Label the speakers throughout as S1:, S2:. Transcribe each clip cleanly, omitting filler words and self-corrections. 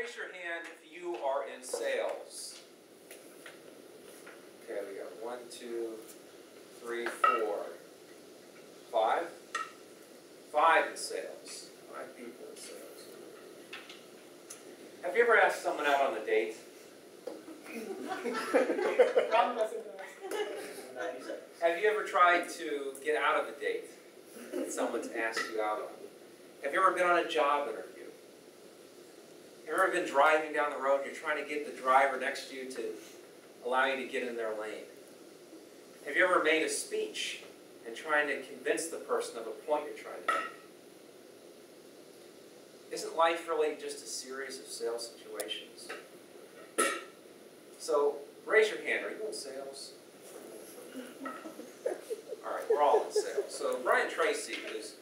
S1: raise your hand if you are in sales. Okay, we got 1, 2, 3, 4, 5. 5 in sales. 5 people in sales. Have you ever asked someone out on a date? Have you ever tried to get out of a date that someone's asked you out on? Have you ever been on a job interview? Have you ever been driving down the road and you're trying to get the driver next to you to allow you to get in their lane? Have you ever made a speech and trying to convince the person of a point you're trying to make? Isn't life really just a series of sales situations? So, raise your hand. Are you in sales? All right, we're all in sales. So, Brian Tracy is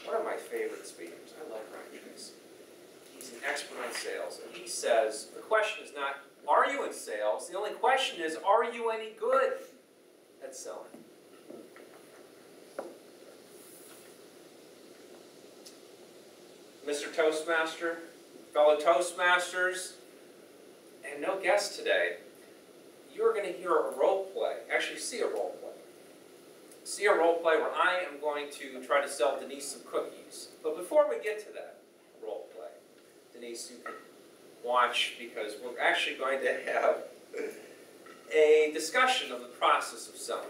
S1: one of my favorite speakers. I love Brian Tracy. He's an expert on sales. And he says, the question is not, are you in sales? The only question is, are you any good at selling? Mr. Toastmaster, fellow Toastmasters, and no guest today, you're going to hear a role play. Actually, see a role play. See a role play where I am going to try to sell Denise some cookies. But before we get to that role play, Denise, you can watch because we're actually going to have a discussion of the process of selling.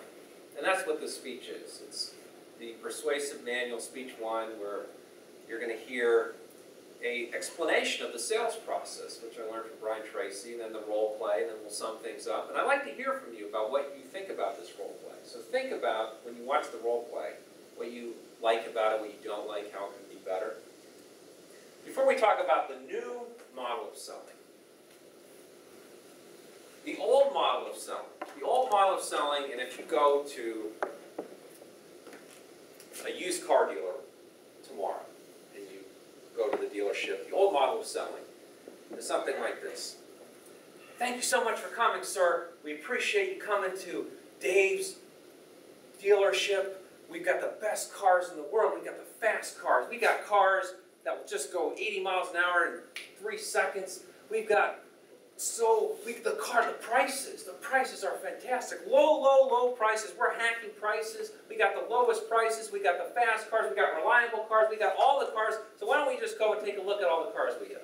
S1: And that's what this speech is. It's the Persuasive Manual, Speech 1, where you're going to hear an explanation of the sales process, which I learned from Brian Tracy, and then the role play, and then we'll sum things up. And I'd like to hear from you about what you think about this role play. So think about, when you watch the role play, what you like about it, what you don't like, how it can be better. Before we talk about the new model of selling, the old model of selling. The old model of selling, and if you go to a used car dealer tomorrow, and you go to the dealership, the old model of selling is something like this. Thank you so much for coming, sir. We appreciate you coming to Dave's dealership. We've got the best cars in the world. We've got the fast cars. We got cars that will just go 80 miles an hour in 3 seconds. We've got the prices are fantastic. Low prices. We're hacking prices. We got the lowest prices. We got the fast cars. We got reliable cars. We got all the cars. So why don't we just go and take a look at all the cars we have?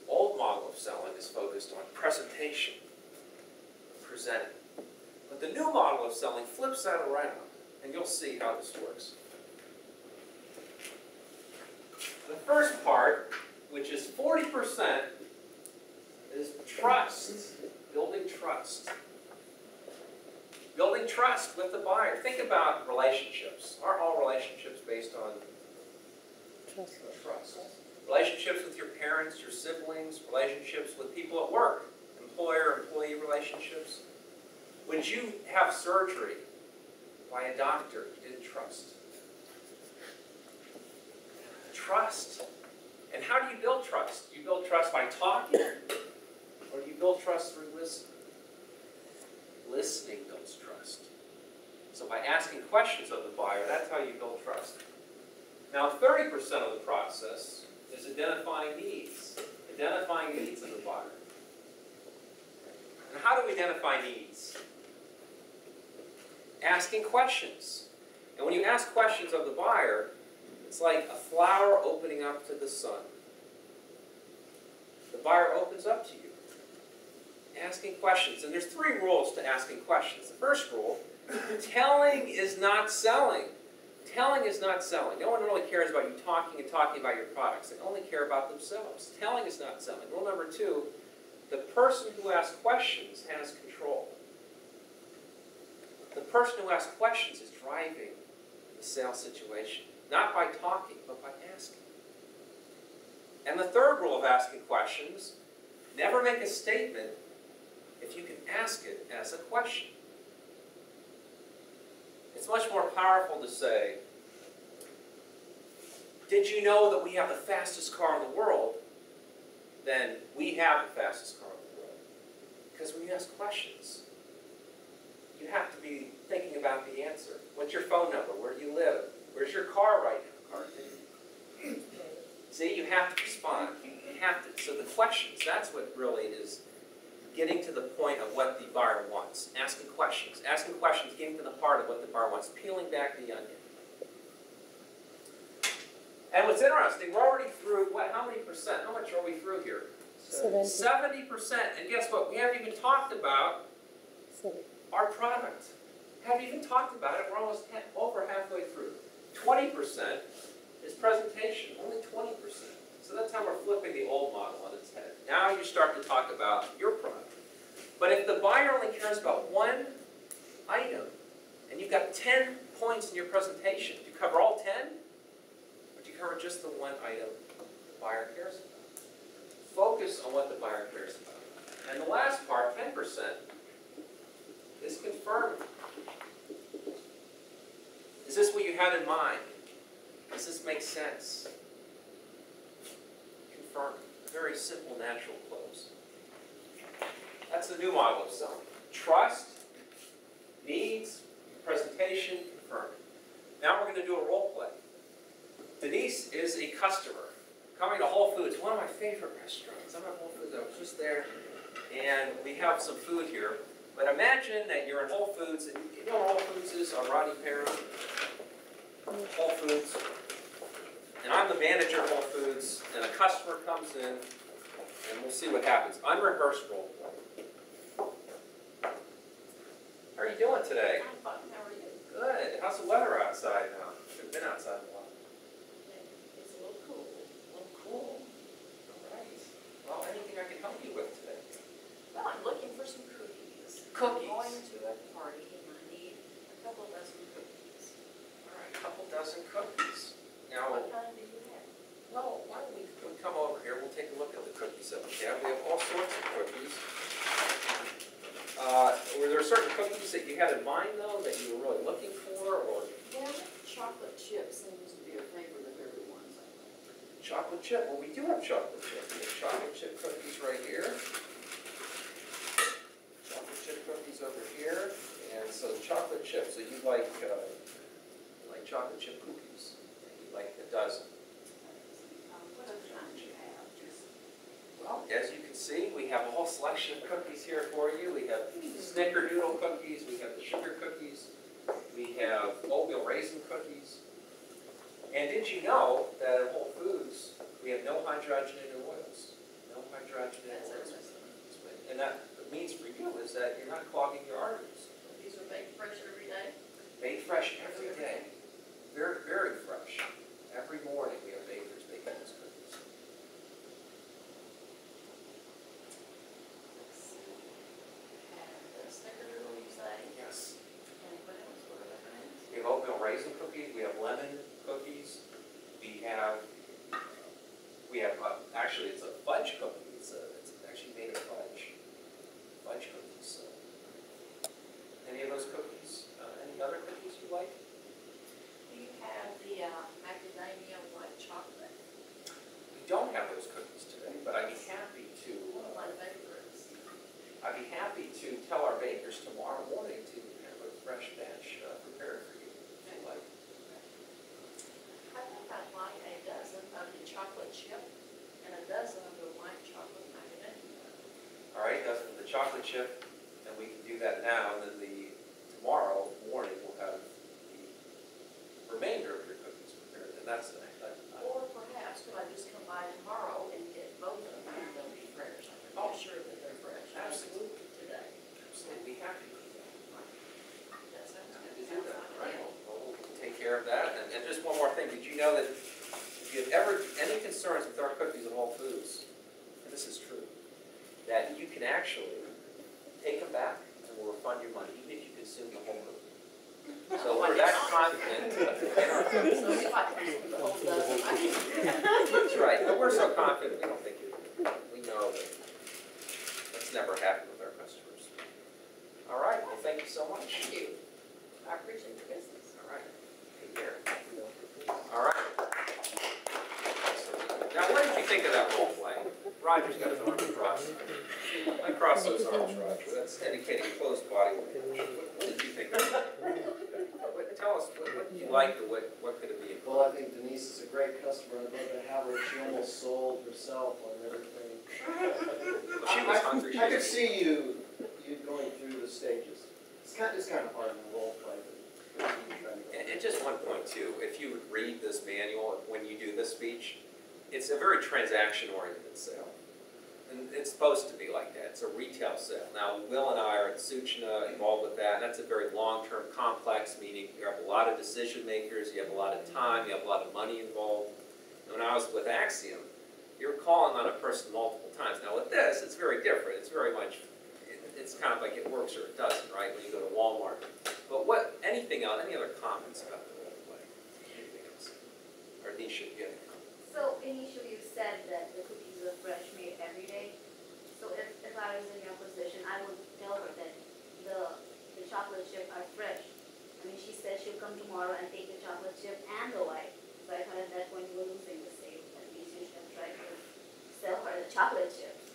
S1: The old model of selling is focused on presentation, presenting. But the new model of selling flips that around, and you'll see how this works. The first part, which is 40%, is trust, building trust. Building trust with the buyer. Think about relationships. Aren't all relationships based on trust? Relationships with your parents, your siblings, relationships with people at work, employer-employee relationships. Would you have surgery by a doctor you didn't trust? Trust. And how do you build trust? Do you build trust by talking? Or do you build trust through listening? Listening builds trust. So by asking questions of the buyer, that's how you build trust. Now 30% of the process is identifying needs. Identifying needs of the buyer. And how do we identify needs? Asking questions. And when you ask questions of the buyer, it's like a flower opening up to the sun. The buyer opens up to you, asking questions. And there's 3 rules to asking questions. The first rule, telling is not selling. Telling is not selling. No one really cares about you talking and talking about your products. They only care about themselves. Telling is not selling. Rule number 2, the person who asks questions has control. The person who asks questions is driving the sales situation. Not by talking, but by asking. And the third rule of asking questions, never make a statement if you can ask it as a question. It's much more powerful to say, did you know that we have the fastest car in the world? Than we have the fastest car in the world. Because when you ask questions, you have to be thinking about the answer. What's your phone number? Where do you live? Where's your car right now? See, you have to respond. You have to. So the questions, that's what really is getting to the point of what the buyer wants. Asking questions, getting to the heart of what the buyer wants, peeling back the onion. And what's interesting, we're already through, what, how many percent? How much are we through here? 70%. And guess what? We haven't even talked about our product. Haven't even talked about it. We're almost over halfway through. 20% is presentation, only 20%. So that's how we're flipping the old model on its head. Now you start to talk about your product. But if the buyer only cares about one item, and you've got 10 points in your presentation, do you cover all 10? Or do you cover just the one item the buyer cares about? Focus on what the buyer cares about. And the last part, 10%, is confirming. Is this what you had in mind? Does this make sense? Confirming. A very simple, natural close. That's the new model of selling. Trust, needs, presentation, confirming. Now we're going to do a role play. Denise is a customer coming to Whole Foods, one of my favorite restaurants. I'm at Whole Foods, I was just there, and we have some food here. But imagine that you're in Whole Foods, and you know what Whole Foods is on Rodney Perry? Whole Foods. And I'm the manager of Whole Foods, and a customer comes in, and we'll see what happens. Unrehearsed role play. How are you doing today?
S2: I'm fine. How are you?
S1: Good. How's the weather outside now? You've been outside a while.
S2: It's a little cool.
S1: A little cool. All right. Well, anything I can help you with today?
S2: Well, I'm looking for some cookies.
S1: Cookies?
S2: I'm going to a party and I need a couple dozen cookies.
S1: All right, a couple dozen cookies. Now,
S2: What kind do you have?
S1: well, why don't we come over here? We'll take a look at the cookies that we have. We have all sorts of cookies. Were there certain cookies that you had in mind, though, that you were really looking for, or?
S2: Well, chocolate chip seems to be a favorite of everyone's, I think.
S1: Chocolate chip. Well, we do have chocolate chip. We have chocolate chip cookies right here. Chocolate chip cookies over here. And so chocolate chip. So you like chocolate chip cookies. You like a dozen.
S2: What other kinds you have?
S1: Well, as you can see, we have a whole selection of cookies here for you. We have snickerdoodle cookies. We have the sugar cookies. We have oatmeal raisin cookies. And did you know that at Whole Foods, we have no hydrogenated oils? No hydrogenated oils. And that means for you is that you're not clogging your arteries.
S2: These are made fresh every day?
S1: Made fresh every day. Very, very fresh. Every morning we have bakers making those cookies.
S2: And the snickerdoodle, you say?
S1: Yes.
S2: And what else? What are the kinds?
S1: We have oatmeal raisin cookies. We have lemon cookies. We have actually it's a fudge cookie. It's actually made of fudge. Fudge cookies. So. Any of those cookies? Any other cookies you like?
S2: Do you have the macadamia white chocolate?
S1: We don't have those cookies today, but I'd be happy to.
S2: One of my favorites.
S1: I'd be happy to tell our bakers tomorrow morning to have a fresh batch prepared for you, if you like.
S2: I think I'd like a dozen of the chocolate chip and a dozen of the white chocolate macadamia.
S1: All right, dozen of the chocolate chip, and we can do that now, and then tomorrow morning we'll have the remainder of your cookies prepared, and that's the next.
S2: Or perhaps could I just come by tomorrow and get both of them and they'll be fresh? I can be sure that they're fresh.
S1: Absolutely.
S2: Today.
S1: Absolutely, be happy to do that.
S2: That sounds good.
S1: To do that, right? Well, we'll take care of that. And just one more thing. Did you know that if you have ever any concerns with our cookies at Whole Foods, and this is true, that you can actually take them back and we'll refund your money, even if you consume the whole cookie. So we're that confident in our cookies.
S2: So if I consume the whole dozen, I can.
S1: That's right. But we're so confident we don't think you we know that that's never happened with our customers. All right. Well, thank you so much.
S2: Thank you. I appreciate your business.
S1: All right. Take care. All right. Now, what did you think of that role play? Roger's got his arms crossed. I cross those arms, Roger. That's indicating closed body. What did you think of that? Tell tell us, what did you like, or what could it be?
S3: Well, I think Denise is a great customer. I'd love to have her. She almost sold herself on everything.
S1: She was hungry.
S3: I could see you going through the stages. It's kind of hard in role play.
S1: And just one point too, if you would read this manual when you do this speech, it's a very transaction-oriented sale. And it's supposed to be like that. It's a retail sale. Now, Will and I are at Suchna involved with that, and that's a very long-term, complex meeting. You have a lot of decision makers, you have a lot of time, you have a lot of money involved. And when I was with Axiom, you're calling on a person multiple times. Now with this, it's very different. It's very much, it's kind of like it works or it doesn't, right, when you go to Walmart. But anything else, any other comments about the role play? Anything else? Or Nisha, you have any comments?
S4: So initially you said that the cookies are fresh made every day. So if I was in your position, I would tell her that the chocolate chip are fresh. I mean, she said she'll come tomorrow and take the chocolate chip and the white. So I thought at that point you were losing the sale. At least you should try to sell her the chocolate chips.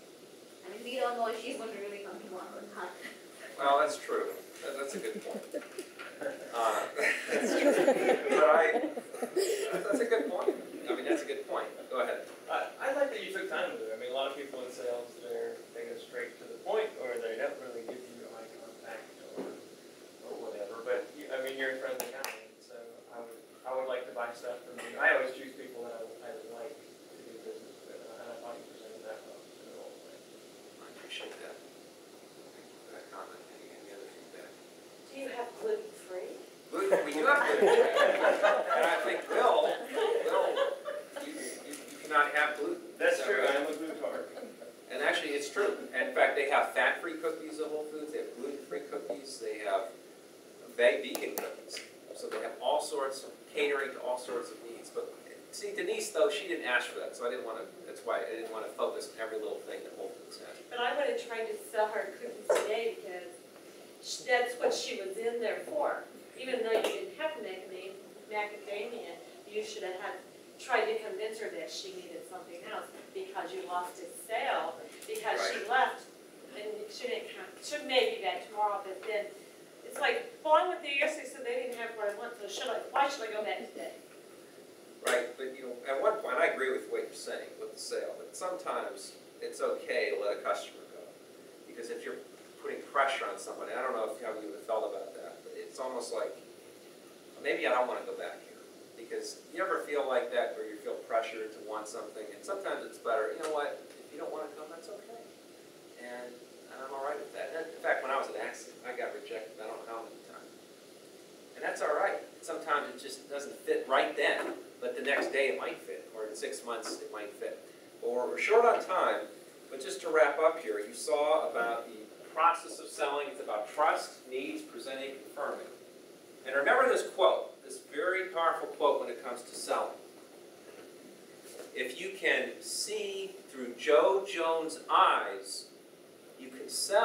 S4: I mean, we don't know if she's going to really come tomorrow or not.
S1: Well, that's true. That's a good point. That's true. But that's a good point. I mean, that's a good point. Go ahead.
S5: I like that you took time with it. I mean, a lot of people in sales, they go straight to the point, or they don't really give you eye contact or whatever. But I mean, you're a friendly guy, so I would like to buy stuff from you. I always choose people that I would like to do business with, and I thought you presented that well in the role play.
S1: I appreciate that. Thank you for that comment. Any other feedback?
S2: Do you have gluten-free?
S1: Gluten, we do have gluten. And I think Bill, you cannot have gluten.
S5: That's
S1: Is that
S5: true.
S1: right?
S5: I'm a gluten-hard.
S1: And actually, it's true. In fact, they have fat-free cookies at Whole Foods. They have gluten-free cookies. They have vegan cookies. So they have all sorts of catering to all sorts of needs. But see, Denise, though, she didn't ask for that, so I didn't want to. That's why I didn't want to focus on every little thing that Whole Foods had.
S6: But I would have tried to sell her cookies today because that's what she was in there for. Even though you didn't have macadamia, you should have tried to convince her that she needed something else because you lost a sale, because she left and should maybe back tomorrow, but then it's like, well, I went there yesterday, so they didn't have what I want, so why should I go back today?
S1: Right, but at one point, I agree with what you're saying with the sale, but sometimes it's okay to let a customer go. Because if you're putting pressure on somebody, I don't know how you would have felt about that, but it's almost like, maybe I don't want to go back here. Because you ever feel like that where you feel pressured to want something, and sometimes it's better, you know what, if you don't want to come, that's okay. And I'm all right with that. And in fact, when I was at Axiom, I got rejected I don't know how many times. And that's all right. Sometimes it just doesn't fit right then, but the next day it might fit, or in 6 months it might fit. Or we're short on time, but just to wrap up here, you saw about the process of selling. It's about trust, needs, presenting, confirming. And remember this quote, this very powerful quote when it comes to selling. If you can see through Joe Jones' eyes, you can sell.